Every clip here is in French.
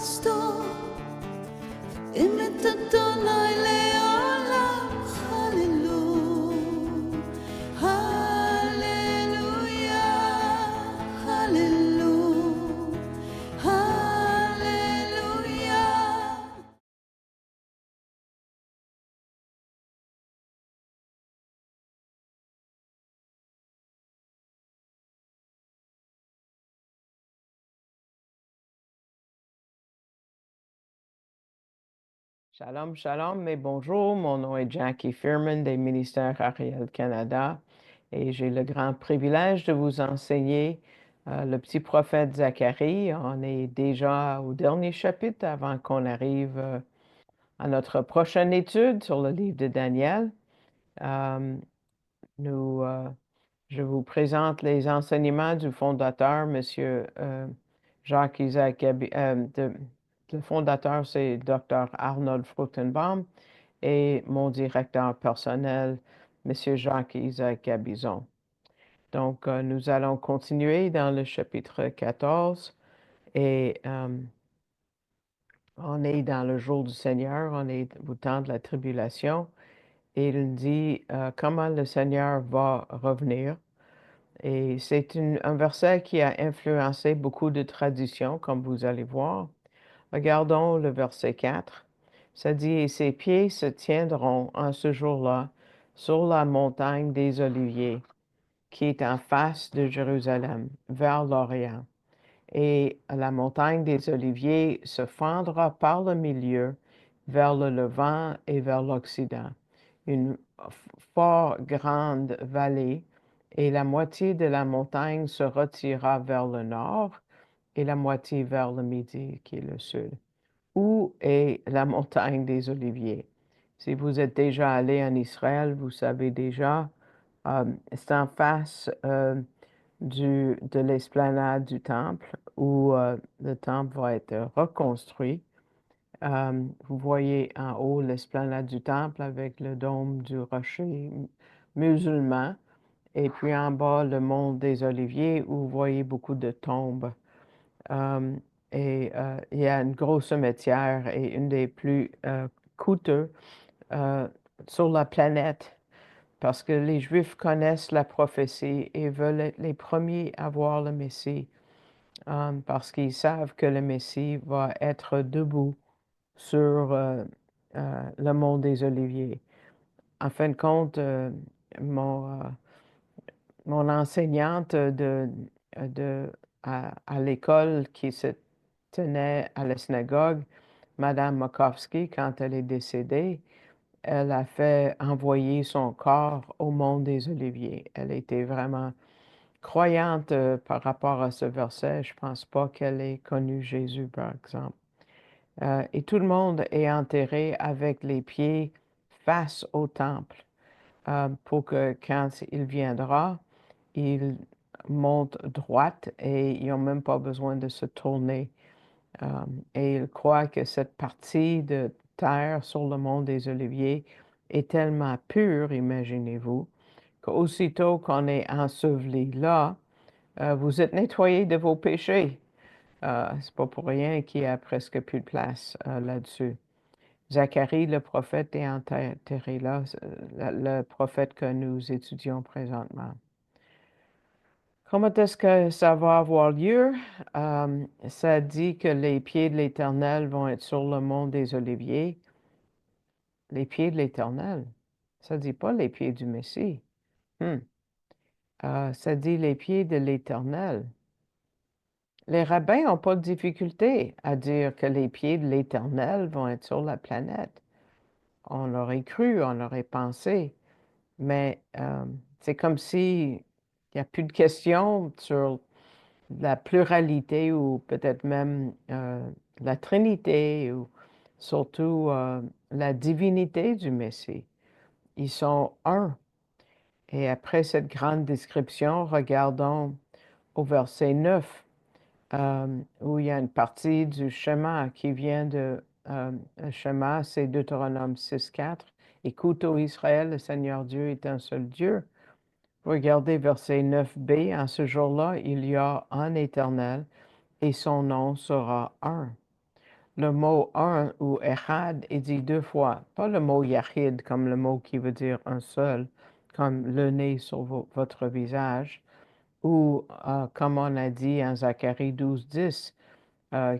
Cristo, imitatona leolam, hallelujah, hallelujah, hallelujah, hallelujah. Shalom, shalom, mais bonjour. Mon nom est Jackie Firman des ministères Ariel Canada et j'ai le grand privilège de vous enseigner le petit prophète Zacharie. On est déjà au dernier chapitre avant qu'on arrive à notre prochaine étude sur le livre de Daniel. Euh, nous, je vous présente les enseignements du fondateur, M. Jacques-Isaac le fondateur, c'est Dr. Arnold Fruchtenbaum et mon directeur personnel, M. Jacques-Isaac Gabizon. Donc, nous allons continuer dans le chapitre 14 et on est dans le jour du Seigneur, on est au temps de la tribulation et il dit comment le Seigneur va revenir. Et c'est un verset qui a influencé beaucoup de traditions, comme vous allez voir. Regardons le verset 4. Ça dit, et ses pieds se tiendront en ce jour-là sur la montagne des Oliviers, qui est en face de Jérusalem, vers l'Orient. Et la montagne des Oliviers se fendra par le milieu vers le Levant et vers l'Occident. Une fort grande vallée, et la moitié de la montagne se retirera vers le nord et la moitié vers le midi, qui est le sud. Où est la montagne des Oliviers? Si vous êtes déjà allé en Israël, vous savez déjà, c'est en face de l'esplanade du temple où le temple va être reconstruit. Vous voyez en haut l'esplanade du temple avec le dôme du rocher musulman et puis en bas le mont des Oliviers où vous voyez beaucoup de tombes. Il y a une grosse cimetière et une des plus coûteux sur la planète parce que les Juifs connaissent la prophétie et veulent être les premiers à voir le Messie parce qu'ils savent que le Messie va être debout sur le mont des Oliviers. En fin de compte, mon, mon enseignante à l'école qui se tenait à la synagogue, Madame Makowski, quand elle est décédée, elle a fait envoyer son corps au mont des Oliviers. Elle était vraiment croyante par rapport à ce verset. Je ne pense pas qu'elle ait connu Jésus, par exemple. Et tout le monde est enterré avec les pieds face au temple pour que quand il viendra, il monte droite et ils n'ont même pas besoin de se tourner. Et il croit que cette partie de terre sur le mont des Oliviers est tellement pure, imaginez-vous, qu'aussitôt qu'on est enseveli là, vous êtes nettoyé de vos péchés. C'est pas pour rien qu'il y a presque plus de place là-dessus. Zacharie, le prophète, est enterré là, le prophète que nous étudions présentement. Comment est-ce que ça va avoir lieu? Ça dit que les pieds de l'Éternel vont être sur le mont des Oliviers. Les pieds de l'Éternel. Ça ne dit pas les pieds du Messie. Ça dit les pieds de l'Éternel. Les rabbins n'ont pas de difficulté à dire que les pieds de l'Éternel vont être sur la planète. On l'aurait cru, on l'aurait pensé, mais c'est comme si il n'y a plus de questions sur la pluralité ou peut-être même la Trinité ou surtout la divinité du Messie. Ils sont un. Et après cette grande description, regardons au verset 9, où il y a une partie du schéma qui vient le schéma, c'est Deutéronome 6.4. Écoute, ô Israël, le Seigneur Dieu est un seul Dieu. Regardez verset 9b, en ce jour-là, il y a un éternel et son nom sera un. le mot un ou Echad est dit deux fois. Pas le mot Yachid comme le mot qui veut dire un seul, comme le nez sur votre visage, ou comme on a dit en Zacharie 12:10,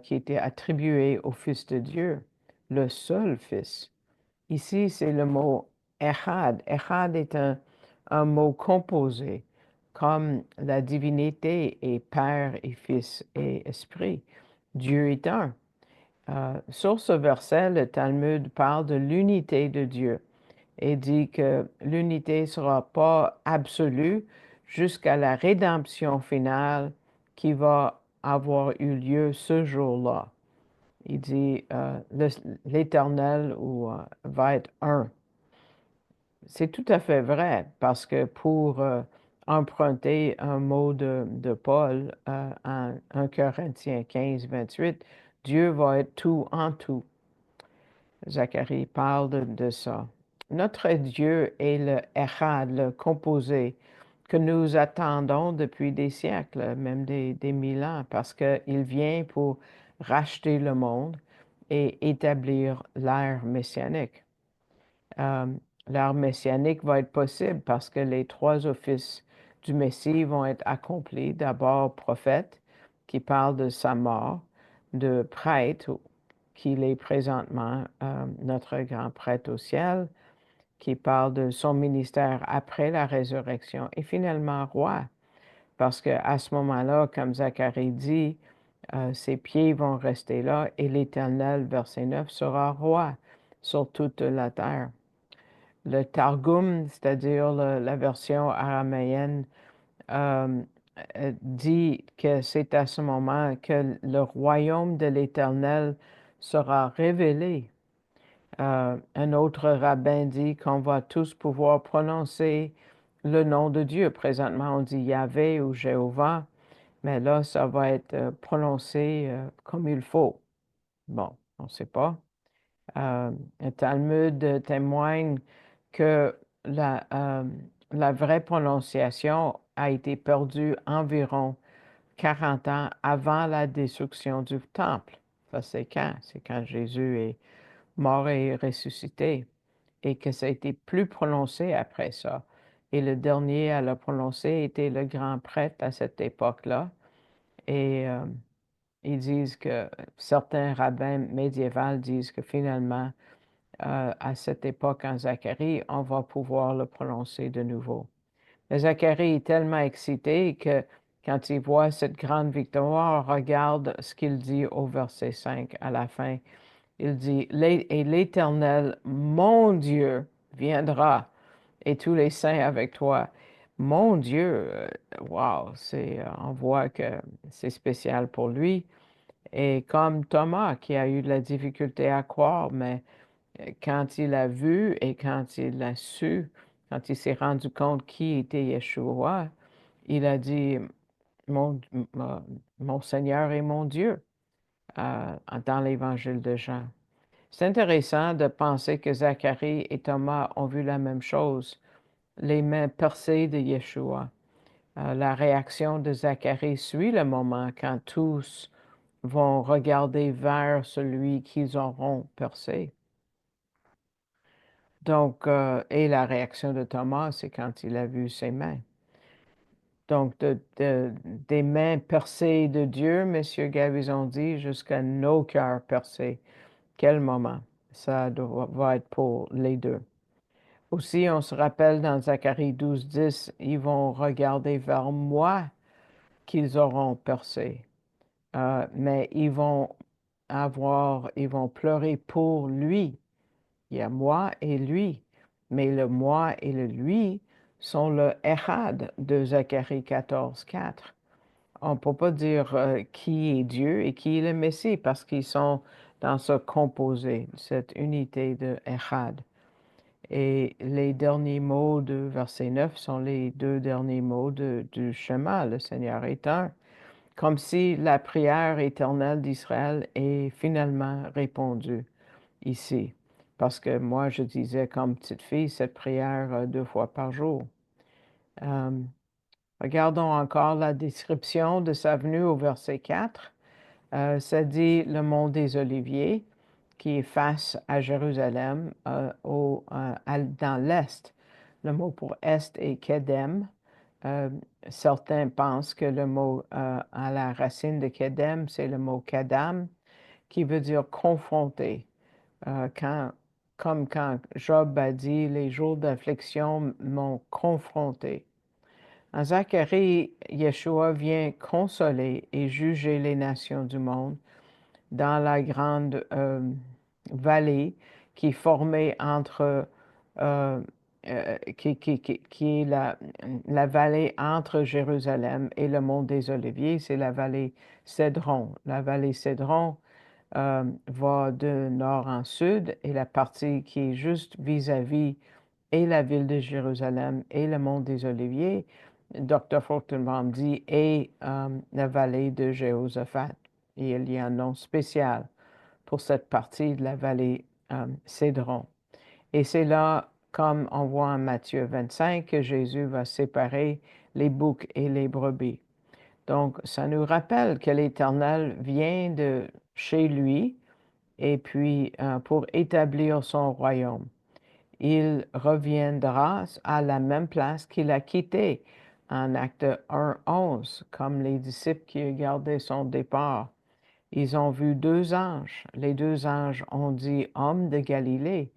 qui était attribué au Fils de Dieu, le seul Fils. Ici, c'est le mot Echad. Echad est un mot composé, comme la divinité est Père et Fils et Esprit. Dieu est un. Sur ce verset, le Talmud parle de l'unité de Dieu et dit que l'unité ne sera pas absolue jusqu'à la rédemption finale qui va avoir eu lieu ce jour-là. Il dit l'Éternel va être un. C'est tout à fait vrai parce que pour emprunter un mot de Paul en 1 Corinthiens 15, 28, Dieu va être tout en tout. Zacharie parle de ça. Notre Dieu est le Echad, le composé, que nous attendons depuis des siècles, même des 1000 ans, parce qu'il vient pour racheter le monde et établir l'ère messianique. Euh, L'ère messianique va être possible parce que les trois offices du Messie vont être accomplis. D'abord, prophète, qui parle de sa mort, de prêtre, qu'il est présentement notre grand prêtre au ciel, qui parle de son ministère après la résurrection, et finalement roi, parce qu'à ce moment-là, comme Zacharie dit, ses pieds vont rester là, et l'Éternel, verset 9, sera roi sur toute la terre. Le Targum, c'est-à-dire la version araméenne, euh, dit que c'est à ce moment que le royaume de l'Éternel sera révélé. Un autre rabbin dit qu'on va tous pouvoir prononcer le nom de Dieu. Présentement, on dit Yahvé ou Jéhovah, mais là, ça va être prononcé comme il faut. Bon, on ne sait pas. Le Talmud témoigne que la vraie prononciation a été perdue environ 40 ans avant la destruction du temple. Ça, c'est quand? C'est quand Jésus est mort et ressuscité, et que ça a été plus prononcé après ça. Et le dernier à le prononcer était le grand prêtre à cette époque-là. Et ils disent que certains rabbins médiévaux disent que finalement, à cette époque en Zacharie, on va pouvoir le prononcer de nouveau. Mais Zacharie est tellement excité que quand il voit cette grande victoire, regarde ce qu'il dit au verset 5 à la fin. Il dit, et l'Éternel, mon Dieu, viendra, et tous les saints avec toi. Mon Dieu, wow, on voit que c'est spécial pour lui. Et comme Thomas, qui a eu de la difficulté à croire, mais quand il a vu et quand il a su, quand il s'est rendu compte qui était Yeshua, il a dit, mon, mon Seigneur et mon Dieu, dans l'évangile de Jean. C'est intéressant de penser que Zacharie et Thomas ont vu la même chose, les mains percées de Yeshua. La réaction de Zacharie suit le moment quand tous vont regarder vers celui qu'ils auront percé. Donc, et la réaction de Thomas, c'est quand il a vu ses mains. Donc, des mains percées de Dieu, M. Gavison dit, jusqu'à nos cœurs percés. Quel moment! Ça va être pour les deux. Aussi, on se rappelle dans Zacharie 12:10, ils vont regarder vers moi qu'ils auront percé. Mais ils vont pleurer pour lui. Il y a moi et lui. Mais le moi et le lui sont le Echad de Zacharie 14:4. On ne peut pas dire qui est Dieu et qui est le Messie parce qu'ils sont dans ce composé, cette unité de Echad. Et les derniers mots de verset 9 sont les deux derniers mots du Shema, le Seigneur est un, comme si la prière éternelle d'Israël est finalement répondue ici. Parce que moi, je disais comme petite fille cette prière 2 fois par jour. Regardons encore la description de sa venue au verset 4. Ça dit le mont des Oliviers, qui est face à Jérusalem, dans l'est. Le mot pour est est Kedem. Euh, Certains pensent que le mot à la racine de Kedem, c'est le mot Kadam, qui veut dire confronter. Euh, quand, Comme quand Job a dit, les jours d'affliction m'ont confronté. En Zacharie, Yeshua vient consoler et juger les nations du monde dans la grande vallée qui est formée entre, qui est la vallée entre Jérusalem et le mont des Oliviers, c'est la vallée Cédron. La vallée Cédron va de nord en sud et la partie qui est juste vis-à-vis et la ville de Jérusalem et le mont des Oliviers, Dr. Fortenbaum dit, et la vallée de Jéhoshaphat. Et il y a un nom spécial pour cette partie de la vallée Cédron. Et c'est là, comme on voit en Matthieu 25, que Jésus va séparer les boucs et les brebis. Donc, ça nous rappelle que l'Éternel vient de chez lui et puis pour établir son royaume. Il reviendra à la même place qu'il a quittée en Acte 1:11, comme les disciples qui regardaient son départ. Ils ont vu deux anges. Les deux anges ont dit, Hommes de Galilée,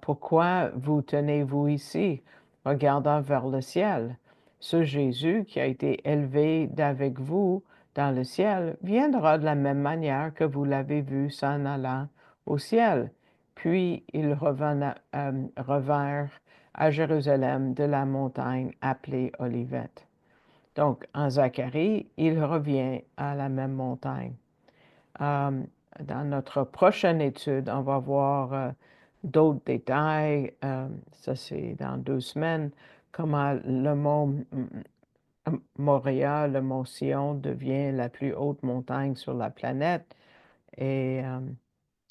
pourquoi vous tenez-vous ici, regardant vers le ciel? Ce Jésus qui a été élevé d'avec vous dans le ciel viendra de la même manière que vous l'avez vu s'en allant au ciel. Puis ils revinrent à Jérusalem de la montagne appelée Olivette. Donc, en Zacharie, il revient à la même montagne. Euh, Dans notre prochaine étude, on va voir d'autres détails. Ça, c'est dans 2 semaines, comment le mont Moria, le mont Sion, devient la plus haute montagne sur la planète. Et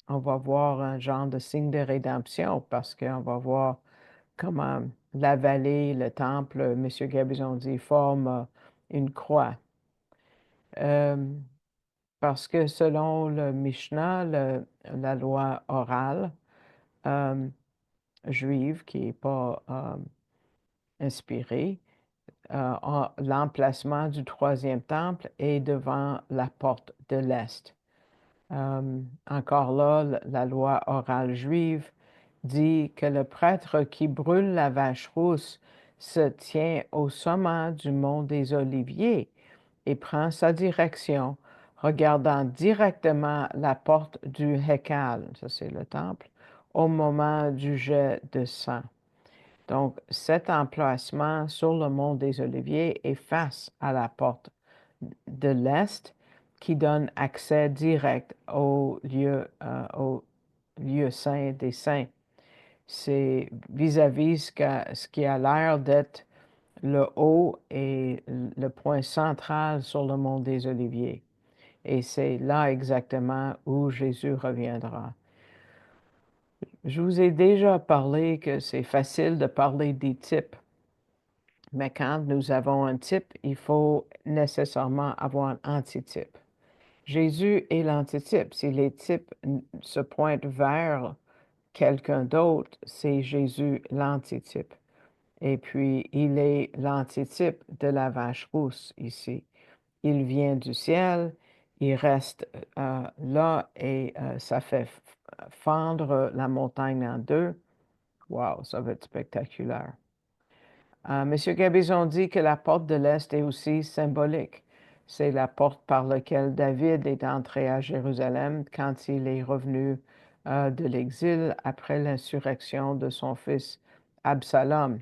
on va voir un genre de signe de rédemption parce qu'on va voir comment la vallée, le temple, M. Gabizon dit, forment une croix. Euh, Parce que selon le Mishnah, la loi orale euh, juive qui n'est pas inspirée, l'emplacement du troisième temple est devant la porte de l'Est. Encore là, la loi orale juive dit que le prêtre qui brûle la vache rousse se tient au sommet du mont des Oliviers et prend sa direction, regardant directement la porte du Hékal, ça c'est le temple, au moment du jet de sang. Donc, cet emplacement sur le mont des Oliviers est face à la porte de l'Est qui donne accès direct au lieu saint des saints. C'est vis-à-vis ce qui a l'air d'être le haut et le point central sur le mont des Oliviers. Et c'est là exactement où Jésus reviendra. Je vous ai déjà parlé que c'est facile de parler des types, mais quand nous avons un type, il faut nécessairement avoir un antitype. Jésus est l'antitype. Si les types se pointent vers quelqu'un d'autre, c'est Jésus l'antitype. Et puis, il est l'antitype de la vache rousse ici. Il vient du ciel, il reste là et ça fait fendre la montagne en deux. Wow, ça va être spectaculaire. Monsieur Gabizon dit que la porte de l'Est est aussi symbolique. C'est la porte par laquelle David est entré à Jérusalem quand il est revenu de l'exil après l'insurrection de son fils Absalom.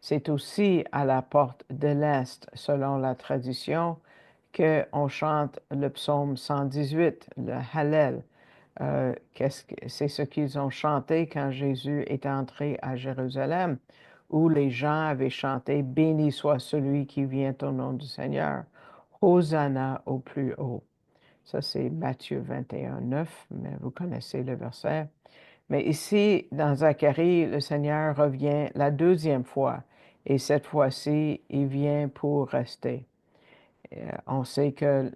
C'est aussi à la porte de l'Est, selon la tradition, qu'on chante le psaume 118, le Hallel. C'est ce qu'ils ont chanté quand Jésus est entré à Jérusalem, où les gens avaient chanté Béni soit celui qui vient au nom du Seigneur, Hosanna au plus haut. Ça, c'est Matthieu 21:9, mais vous connaissez le verset. Mais ici, dans Zacharie, le Seigneur revient la deuxième fois, et cette fois-ci, il vient pour rester. On sait que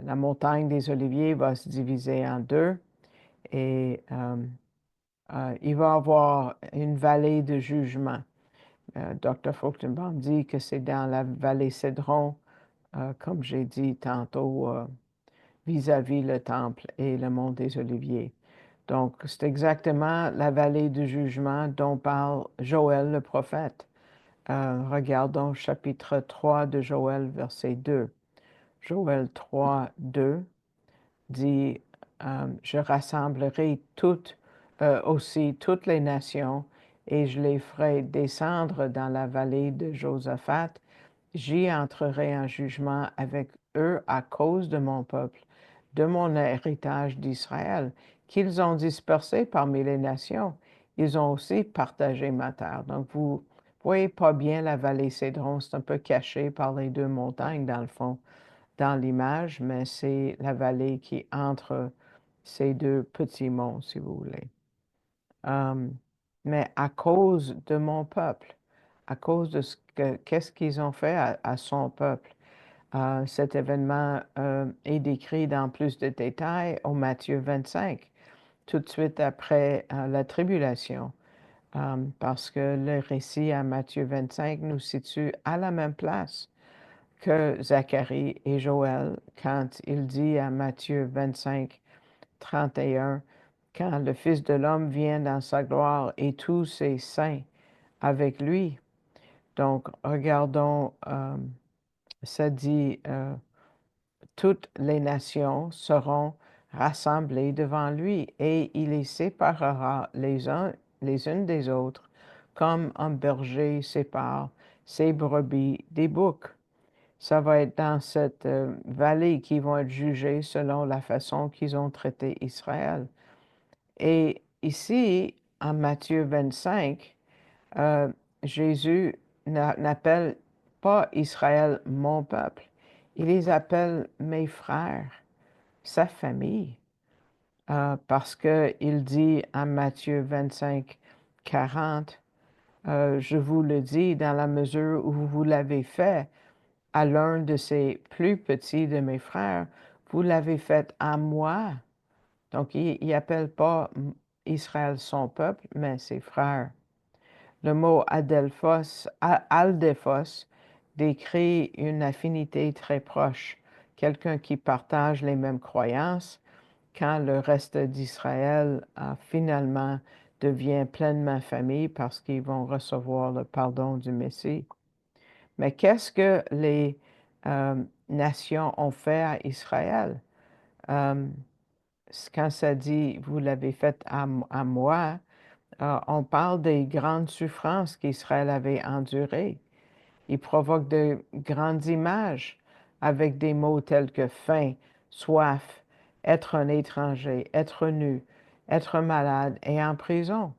la montagne des Oliviers va se diviser en deux et il va y avoir une vallée de jugement. Dr. Fruchtenbaum dit que c'est dans la vallée Cédron, comme j'ai dit tantôt, vis-à-vis le temple et le mont des Oliviers. Donc, c'est exactement la vallée du jugement dont parle Joël le prophète. Regardons chapitre 3 de Joël, verset 2. Joël 3, 2 dit, je rassemblerai aussi toutes les nations et je les ferai descendre dans la vallée de Josaphat. J'y entrerai en jugement avec eux à cause de mon peuple, de mon héritage d'Israël, qu'ils ont dispersé parmi les nations. Ils ont aussi partagé ma terre. Donc, vous voyez pas bien la vallée Cédron, c'est un peu caché par les deux montagnes, dans le fond, dans l'image, mais c'est la vallée qui entre ces deux petits monts, si vous voulez. Mais à cause de mon peuple, à cause de qu'est-ce qu'ils ont fait à son peuple. Cet événement est décrit dans plus de détails au Matthieu 25, tout de suite après la tribulation, parce que le récit à Matthieu 25 nous situe à la même place que Zacharie et Joël quand il dit à Matthieu 25, 31, quand le Fils de l'homme vient dans sa gloire et tous ses saints avec lui. Donc, regardons, ça dit, toutes les nations seront rassemblées devant lui et il les séparera les unes des autres, comme un berger sépare ses brebis des boucs. Ça va être dans cette vallée qu'ils vont être jugés selon la façon qu'ils ont traité Israël. Et ici, en Matthieu 25, euh, Jésus n'appelle pas Israël mon peuple. Il les appelle mes frères, sa famille, parce qu'il dit en Matthieu 25, 40, je vous le dis dans la mesure où vous l'avez fait à l'un de ces plus petits de mes frères, vous l'avez fait à moi. Donc, il n'appelle pas Israël son peuple, mais ses frères. Le mot aldéphos décrit une affinité très proche, quelqu'un qui partage les mêmes croyances, quand le reste d'Israël finalement devient pleinement famille parce qu'ils vont recevoir le pardon du Messie. Mais qu'est-ce que les nations ont fait à Israël? Euh, quand ça dit, vous l'avez fait à moi, on parle des grandes souffrances qu'Israël avait endurées. Il provoque de grandes images avec des mots tels que faim, soif, être un étranger, être nu, être malade et en prison.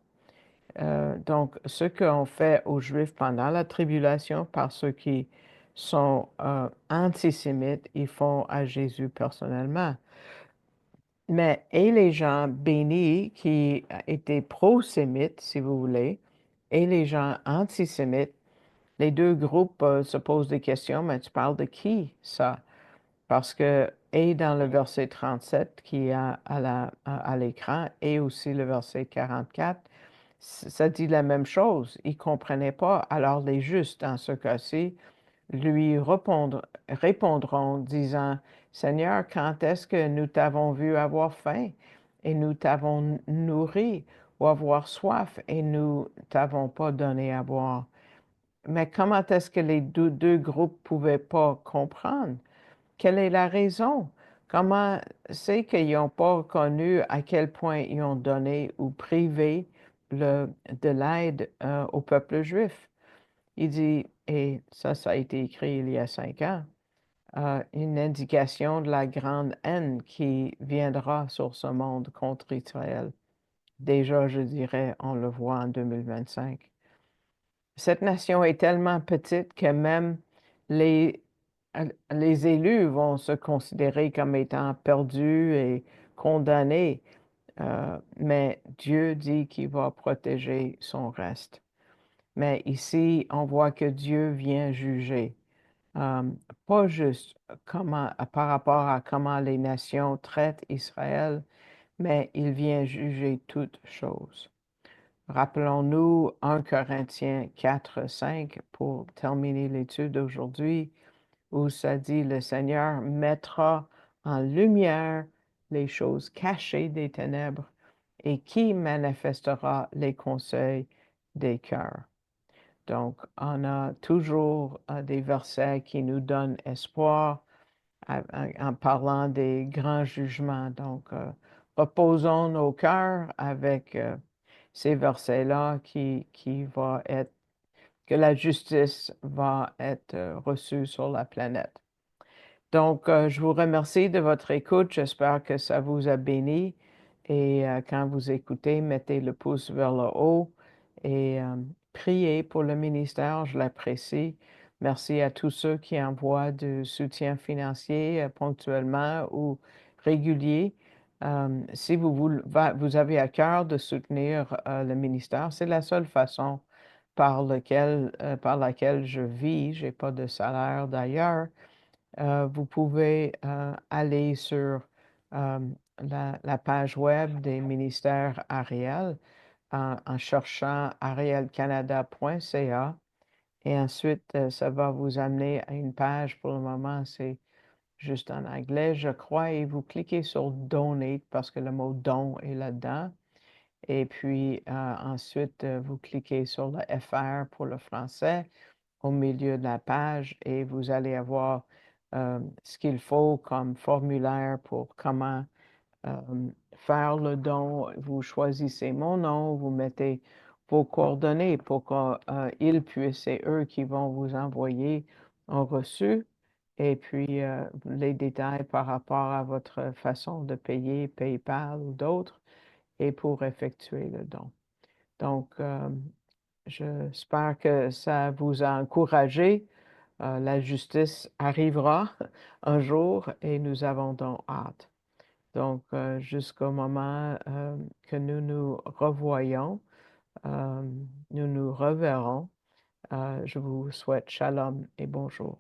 Donc, ce qu'on fait aux Juifs pendant la tribulation par ceux qui sont antisémites, ils font à Jésus personnellement. Mais, et les gens bénis qui étaient pro-sémites, si vous voulez, et les gens antisémites, les deux groupes se posent des questions, mais tu parles de qui, ça? Parce que, et dans le verset 37 qui est à l'écran, et aussi le verset 44, ça dit la même chose. Ils ne comprenaient pas. Alors les justes, dans ce cas-ci, lui répondront disant, Seigneur, quand est-ce que nous t'avons vu avoir faim et nous t'avons nourri, ou avoir soif et nous t'avons pas donné à boire? Mais comment est-ce que les deux groupes pouvaient pas comprendre? Quelle est la raison? Comment c'est qu'ils n'ont pas reconnu à quel point ils ont donné ou privé de l'aide au peuple juif? Il dit, et ça a été écrit il y a 5 ans, une indication de la grande haine qui viendra sur ce monde contre Israël. Déjà, je dirais, on le voit en 2025. Cette nation est tellement petite que même les, les élus vont se considérer comme étant perdus et condamnés, mais Dieu dit qu'il va protéger son reste. Mais ici, on voit que Dieu vient juger. euh, pas juste par rapport à comment les nations traitent Israël, mais il vient juger toutes choses. Rappelons-nous 1 Corinthiens 4, 5 pour terminer l'étude d'aujourd'hui, où ça dit le Seigneur mettra en lumière les choses cachées des ténèbres et qui manifestera les conseils des cœurs. Donc, on a toujours des versets qui nous donnent espoir en parlant des grands jugements. Donc, reposons nos cœurs avec ces versets-là qui va être, que la justice va être reçue sur la planète. Donc, je vous remercie de votre écoute. J'espère que ça vous a béni. Et quand vous écoutez, mettez le pouce vers le haut et priez pour le ministère. Je l'apprécie. Merci à tous ceux qui envoient du soutien financier ponctuellement ou régulier. Si vous avez à cœur de soutenir le ministère, c'est la seule façon par laquelle je vis. Je n'ai pas de salaire d'ailleurs. Vous pouvez aller sur euh, la page web des ministères Ariel en cherchant arielcanada.ca et ensuite ça va vous amener à une page. Pour le moment, c'est juste en anglais, je crois, et vous cliquez sur Donate parce que le mot don est là-dedans. Et puis ensuite, vous cliquez sur le FR pour le français au milieu de la page et vous allez avoir ce qu'il faut comme formulaire pour comment faire le don. Vous choisissez mon nom, vous mettez vos coordonnées pour qu'ils puissent, c'est eux qui vont vous envoyer un reçu. Et puis, les détails par rapport à votre façon de payer, PayPal ou d'autres, et pour effectuer le don. Donc, j'espère que ça vous a encouragé. La justice arrivera un jour et nous avons donc hâte. Donc, jusqu'au moment que nous nous revoyons, euh, nous nous reverrons. Je vous souhaite shalom et bonjour.